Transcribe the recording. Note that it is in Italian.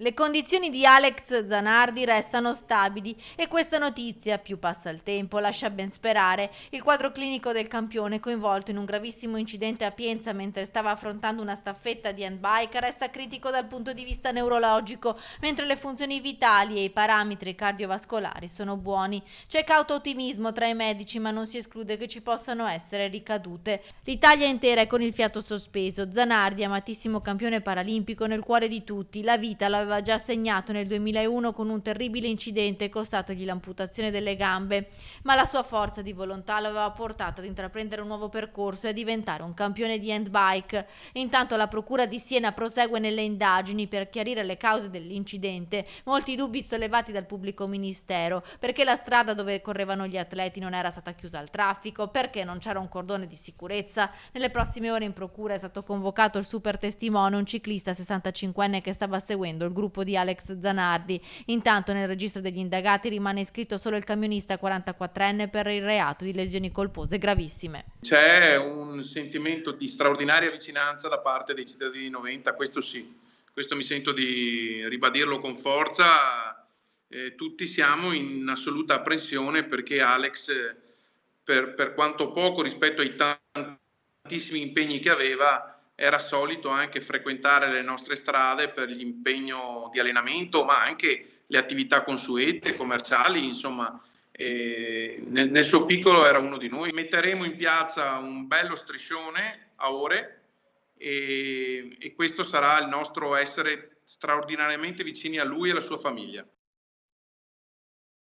Le condizioni di Alex Zanardi restano stabili e questa notizia, più passa il tempo, lascia ben sperare. Il quadro clinico del campione, coinvolto in un gravissimo incidente a Pienza mentre stava affrontando una staffetta di handbike, resta critico dal punto di vista neurologico, mentre le funzioni vitali e i parametri cardiovascolari sono buoni. C'è cauto ottimismo tra i medici, ma non si esclude che ci possano essere ricadute. L'Italia intera è con il fiato sospeso. Zanardi, amatissimo campione paralimpico, nel cuore di tutti, la vita l'aveva già segnato nel 2001 con un terribile incidente costatogli l'amputazione delle gambe, ma la sua forza di volontà lo aveva portato ad intraprendere un nuovo percorso e a diventare un campione di handbike. Intanto la procura di Siena prosegue nelle indagini per chiarire le cause dell'incidente. Molti dubbi sollevati dal pubblico ministero: perché la strada dove correvano gli atleti non era stata chiusa al traffico, perché non c'era un cordone di sicurezza. Nelle prossime ore in procura è stato convocato il super testimone, un ciclista 65enne che stava seguendo il gruppo di Alex Zanardi. Intanto nel registro degli indagati rimane iscritto solo il camionista 44enne per il reato di lesioni colpose gravissime. C'è un sentimento di straordinaria vicinanza da parte dei cittadini di Noventa, questo sì, questo mi sento di ribadirlo con forza. Tutti siamo in assoluta apprensione perché Alex, per quanto poco rispetto ai tantissimi impegni che aveva, era solito anche frequentare le nostre strade per l'impegno di allenamento, ma anche le attività consuete, commerciali, insomma, nel suo piccolo era uno di noi. Metteremo in piazza un bello striscione a ore e questo sarà il nostro essere straordinariamente vicini a lui e alla sua famiglia.